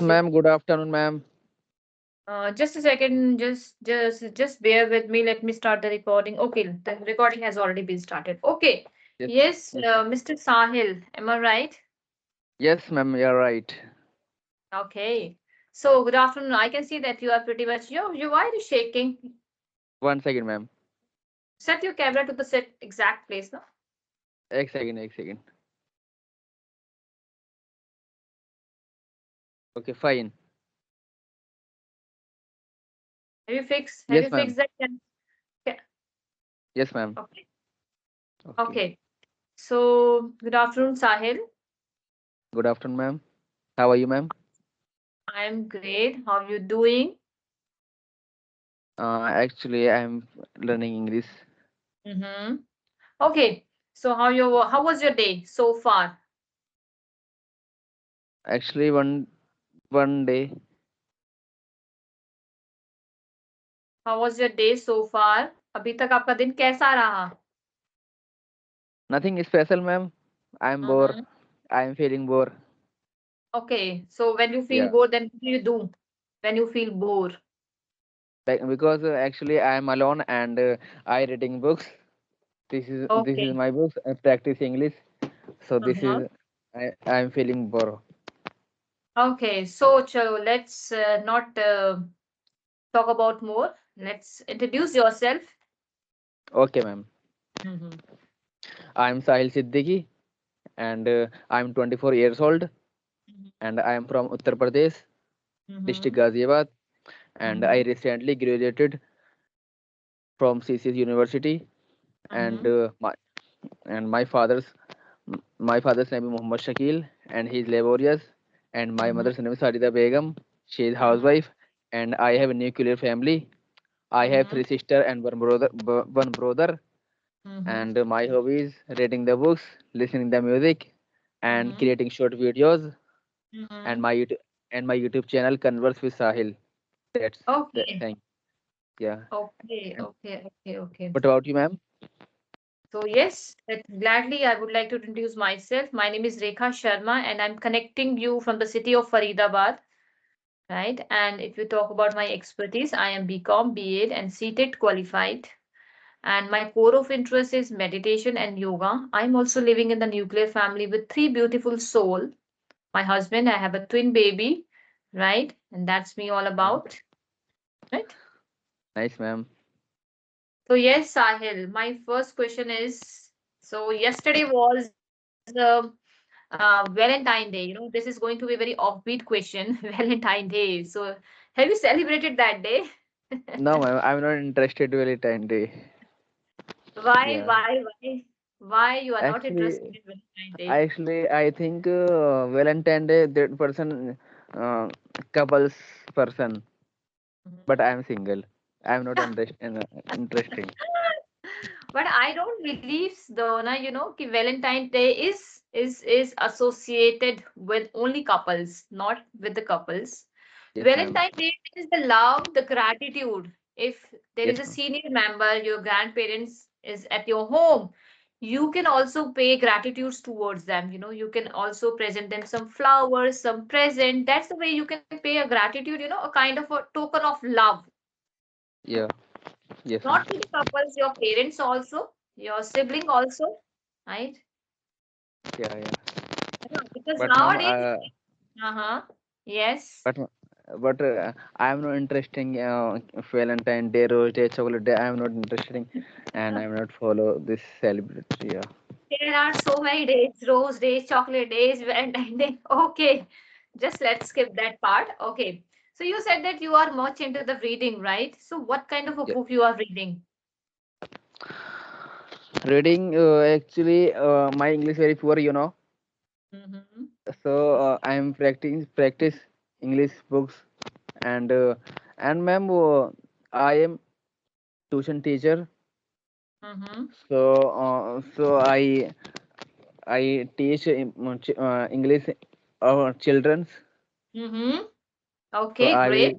ma'am. Good afternoon, ma'am. Just a second. Just bear with me. Let me start the recording. Okay, the recording has already been started. Okay. Yes, Yes, yes, ma'am. Mr. Sahil. Am I right? Yes, ma'am. You're right. Okay. So good afternoon. I can see that you are pretty much. Why are you shaking? One second, ma'am. Set your camera to the set exact place. No. एक second, एक second. Okay, fine. Have Yes, you ma'am. fixed that? Yes, ma'am. Okay. Okay. Okay. So good afternoon, Sahil. Good afternoon, ma'am. How are you, ma'am? I'm great. How are you doing? Actually, I'm learning English. Mm-hmm. Okay. So how was your day so far? Actually, one day, How was your day so far? अभी तक आपका दिन कैसा रहा? nothing special, ma'am. I'm bored. Mm-hmm. I'm feeling bored. Okay. So when you feel Yeah, bored, then what do you do when you feel bored? because actually I'm alone and I reading books. This is Okay. my books. I practice English. So this Uh-huh. is I'm feeling bored. Okay. So chalo, let's not talk about more. Let's introduce yourself. Okay, ma'am. Mm-hmm. I'm Sahil Siddiqui and I'm 24 years old and I am from Uttar Pradesh, Mm-hmm. district Ghaziabad, and I Mm-hmm. recently graduated from CCS University and Mm-hmm. my father's name is Muhammad Shakil and he is laborious and my Mm-hmm. mother's name is Sarida Begum. She is Mm-hmm. housewife and I have a nuclear family. I have Mm-hmm. three sisters and one brother Mm-hmm. and my hobbies reading the books, listening the music and Mm-hmm. creating short videos and Mm-hmm. my YouTube channel Converse with Sahil. That's the Okay. thing. Yeah. Okay. And Okay. Okay. Okay. what about you, ma'am? So yes, gladly I would like to introduce myself. My name is Rekha Sharma and I'm connecting you from the city of Faridabad, right? And if you talk about my expertise, I am BCom, B.Ed and CTET qualified. And my core of interest is meditation and yoga. I'm also living in the nuclear family with three beautiful souls. My husband, I have a twin baby, right? And that's me all Nice, about, right? nice, ma'am. So yes, Sahil, my first question is, so yesterday was Valentine Day. This is going to be a very offbeat question. Valentine Day. So, have you celebrated that day? No, ma'am, I'm not interested Valentine Day. Why, Yeah. why, why? Why you are not interested Actually, in Valentine Day? I think Valentine Day that person uh, couples person, but I'm single. I'm not interesting. But I don't believe though, na, कि Valentine Day is associated with only couples, not with the couples. Yes, ma'am. Valentine Day is the love, the gratitude. If there is Yes, a ma'am. senior member, your grandparents is at your home, you can also pay gratitudes towards them. You can also present them some flowers, some present. That's the way you can pay a gratitude, a kind of a token of love. Yeah. Yes, ma'am. Not to the couples, your parents also, your sibling also, right? Yeah, yeah. Yeah, because But ma'am, nowadays, uh-huh, yes. but but I'm not interested in Valentine Day, Rose Day, Chocolate Day. I'm not interested in, and I'm not follow this celebrity. Yeah. There are so many days, rose days, chocolate days, Valentine Day. Okay, just let's skip that part. Okay. So you said that you are much into the reading, right? So what kind of a Yeah. book you are reading? Reading actually my English very poor. Mm-hmm. So I'm practice English books and ma'am I am tuition teacher. Mm-hmm. So teach English our children. Mm-hmm. So Okay, I great.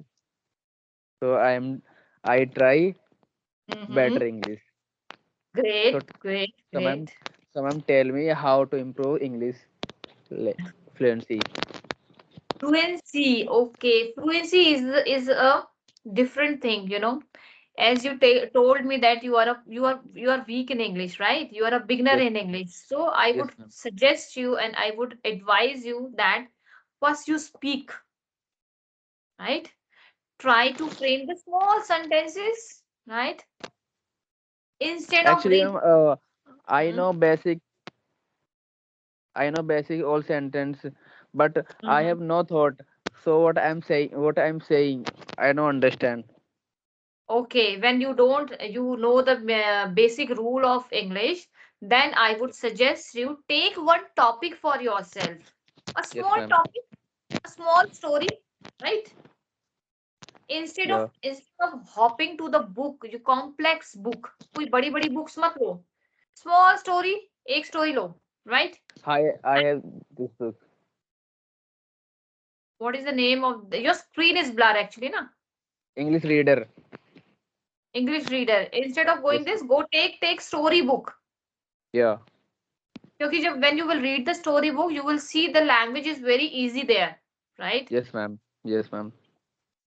will I try Mm-hmm. better English. So Great, great, so ma'am great. so ma'am tell me how to improve English fluency. Fluency. Okay, fluency is a different thing, you know. As you told me that you are weak in English, right? You are a beginner Yes, in English. So I yes, would ma'am. suggest you and I would advise you that first you speak, right? Try to frame the small sentences, right? Instead of Actually, reading. ma'am, I Mhm, know basic, I know basic all sentence, but I mhm. have no thought. So what I'm saying, I don't understand. Okay, when you don't, you know the basic rule of English, then I would suggest you take one topic for yourself. A Yes, small ma'am. topic, a small story, right? Yeah. Instead of hopping to the book, you complex book, कोई बड़ी बड़ी books मत लो. Small story, एक story low, right? I have this book. What is the name of your screen is blur actually, na? English reader. English reader. Instead of going Yes, this, ma'am. go take story book. Yeah. क्योंकि जब when you will read the story book, you will see the language is very easy there, right? Yes, ma'am. Yes, ma'am.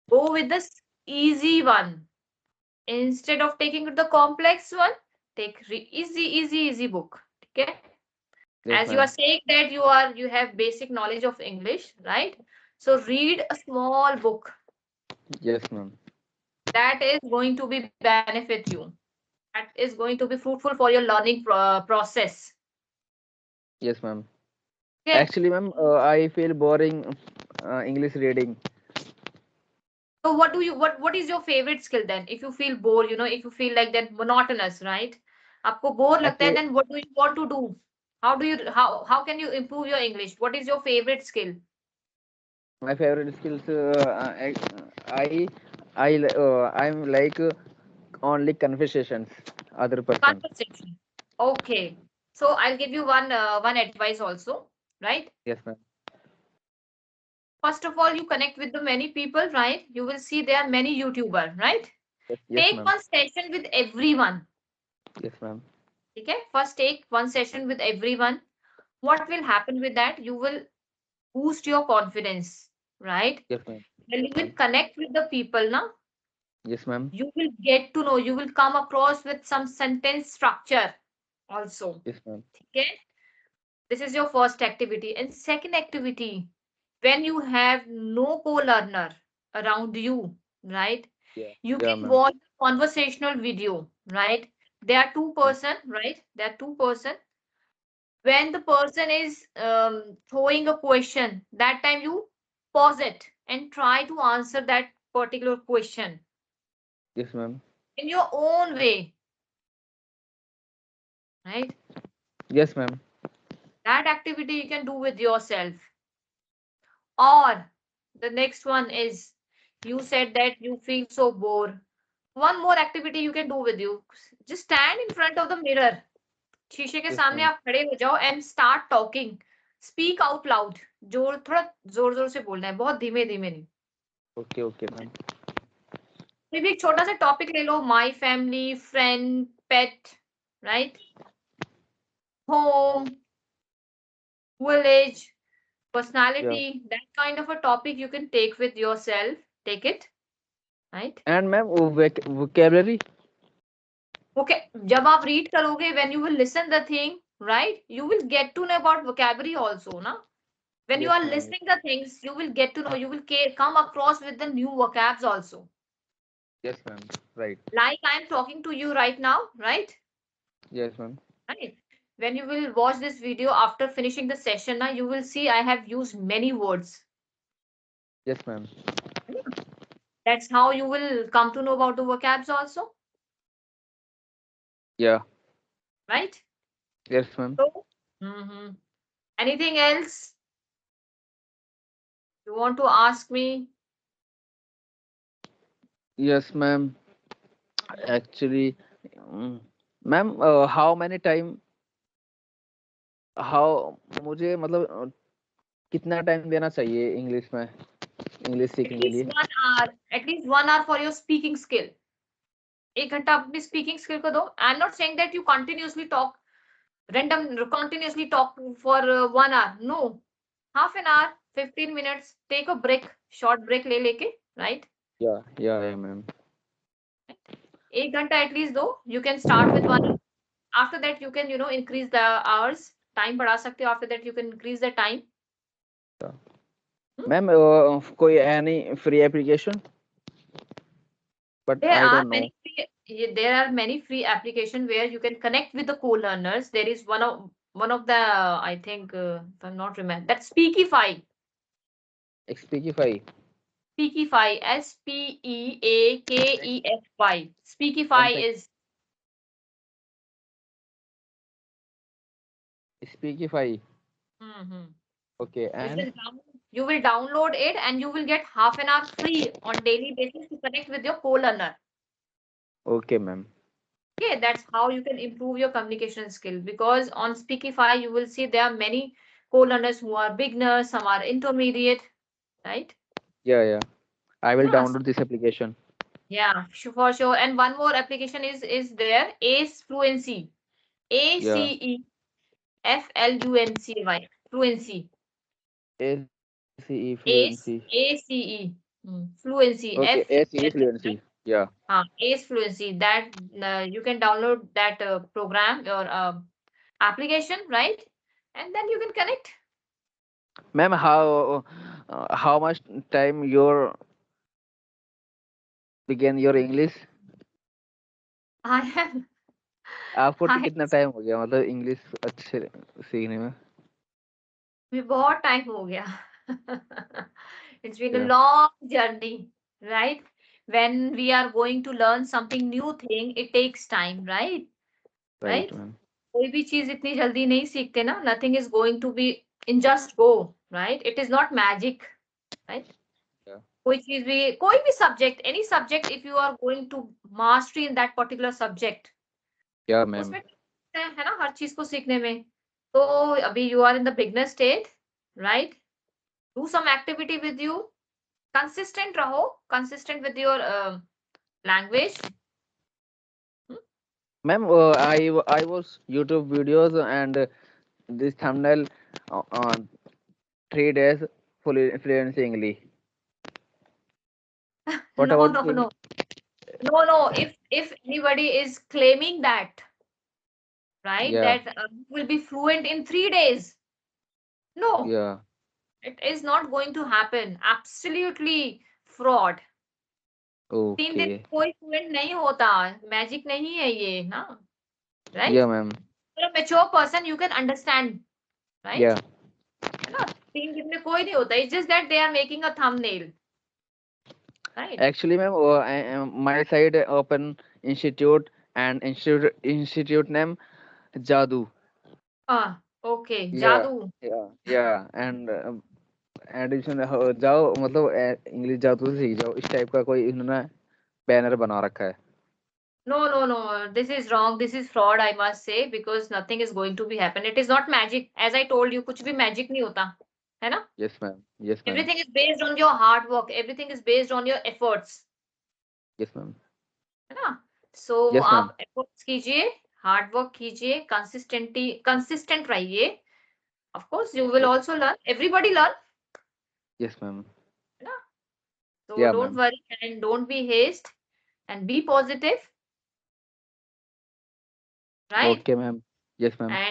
Go with the easy one. Instead of taking the complex one, take easy book. Okay? Yes, As you are ma'am. saying that you have basic knowledge of English, right? So read a small book Yes, ma'am. that is going to be benefit you. That is going to be fruitful for your learning process. Yes, ma'am. Okay. Actually, ma'am, I feel boring English reading. So what is your favorite skill then? If you feel bored, you know, if you feel like that monotonous, right? आपको bore लगता है, Actually, then what do you want to do? How can you improve your English? What is your favorite skill? my favorite skills. I'm like only conversations. Other person. Conversation. Okay. So I'll give you one advice also, right? Yes, ma'am. First of all, you connect with the many people, right? You will see there are many YouTuber, right? Yes, yes, Take ma'am. one session with everyone. Yes, ma'am. Okay? First take one session with everyone. What will happen with that? You will boost your confidence, right? Yes, ma'am. When Yes, you will ma'am. connect with the people now, Yes, ma'am. you will get to know, you will come across with some sentence structure also. Yes, ma'am. Okay, this is your first activity. And second activity, when you have no co-learner around you, right, Yeah. you Yeah, can ma'am. watch conversational video, right? There are two Ma'am. person, right? There are two person. When the person is throwing a question, that time you pause it and try to answer that particular question Yes, ma'am. in your own way, right? Yes, ma'am. That activity you can do with yourself. Or the next one is, you said that you feel so bored. One more activity you can do with you. Just stand in front of the mirror. शीशे के Yes, सामने ma'am. आप खड़े हो जाओ and start talking. Speak out loud. जोर थोड़ा जोर जोर से बोलना है, बहुत धीमे धीमे नहीं. Okay, okay, ma'am. कोई भी एक छोटा सा टॉपिक ले लो, my family, friend, pet, right, home, village, Yeah. personality, that kind of a topic you can take with yourself. Take it, right? And ma'am, vocabulary. Okay, जब आप read करोगे, when you will listen the thing, right, you will get to know about vocabulary also, na? When you Yes, are ma'am. listening the things, you will get to know, you will come across with the new vocabs also. Yes, ma'am. Right. Like I am talking to you right now, right? Yes, ma'am. Right. When you will watch this video after finishing the session, now you will see I have used many words. Yes, ma'am. That's how you will come to know about the vocabs also, Yeah. right? Yes, ma'am. So, mhm. Anything else you want to ask me? Yes, ma'am. Mhm. Actually, mm, ma'am, how many time, how मुझे मतलब कितना time देना चाहिए English में, English At सीखने के least लिए? 1 hour, at least 1 hour for your speaking skill. 1 घंटा अपनी speaking skill को दो. I'm not saying that you continuously talk, continuously talk for 1 hour. No, half an hour. 15 minutes, take a break, short break ले लेके, right? Yeah, ma'am. 1 घंटा at least दो. You can start with 1 hour. After that you can, increase the hours. Time बढ़ा सकते हो. After that you can increase the time. Yeah. Hmm? Ma'am, कोई any free application? But There I are don't know. many free, there are many free application where you can connect with the co-learners. There is one of the, I think, if I'm not remember, that's Speakify. Speakify. Speakify, Speakefy. One Speakify sec. is. Speakify. Mhm. Okay, You and will download it and you will get half an hour free on daily basis to connect with your co-learner. okay, ma'am. Okay, that's how you can improve your communication skill, because on Speakify you will see there are many co-learners who are beginners, some are intermediate, right? Yeah. I will Yes. download this application. Yeah, for sure. And one more application is there, Ace Fluency. Yeah. ACEFLUNCY. Fluency. ACE fluency. Ace, ACE. Fluency. Okay, ACE FL. fluency. Yeah. Ace Fluency. That you can download that program or application, right? And then you can connect. Ma'am, how much time your begin your English? I am. आपको I कितना time हो गया मतलब English अच्छे सीखने में? में बहुत टाइम हो गया. It's been a Yeah. long journey, right? When we are going to learn something new thing, it takes time, right? Right, Right? ma'am. कोई भी चीज इतनी जल्दी नहीं सीखते ना. Nothing is going to be in just go, right? It is not magic, right? Yeah. कोई चीज भी, कोई भी subject, any subject, if you are going to mastery in that particular subject, Yeah, ma'am. उसमें है ना हर चीज को सीखने में. तो अभी you are in the beginner state, right? Do some activity with you. Consistent raho, consistent with your language. Hmm? Ma'am, I was YouTube videos and this thumbnail on 3 days fluency English. What No, about no, you? no, no. If anybody is claiming that, right, Yeah, that you will be fluent in 3 days, no, yeah. it is not going to happen. Absolutely fraud. 3 दिन Okay. में कोई fluent नहीं होता. Magic नहीं है ये ना, Yeah, right? ma'am. For a mature person, you can understand, right? Yeah. है ना. 3 दिन में कोई नहीं होता. It's just that they are making a thumbnail, right? Actually, ma'am, my side open institute and institute name Jadoo. Okay, Yeah, जादू. yeah. And addition जाओ मतलब इंग्लिश जाओ तो सीख जाओ इस टाइप का कोई इन्होंने बैनर बना रखा है. No, no, no. This is wrong. This is fraud, I must say, because nothing is going to be happen. It is not magic. As I told you, कुछ भी magic नहीं होता, है ना? Yes, ma'am. Yes, ma'am. Everything is based on your hard work. Everything is based on your efforts, Yes, ma'am. है ना? So Yes, ma'am. आप efforts कीजिए, hard work कीजिए, consistent रहिए. Of course, you will Yes, also learn. Everybody learn, yes, ma'am. है ना? So Yeah, don't ma'am. worry and don't be haste and be positive, right? Okay, ma'am. Yes, ma'am. And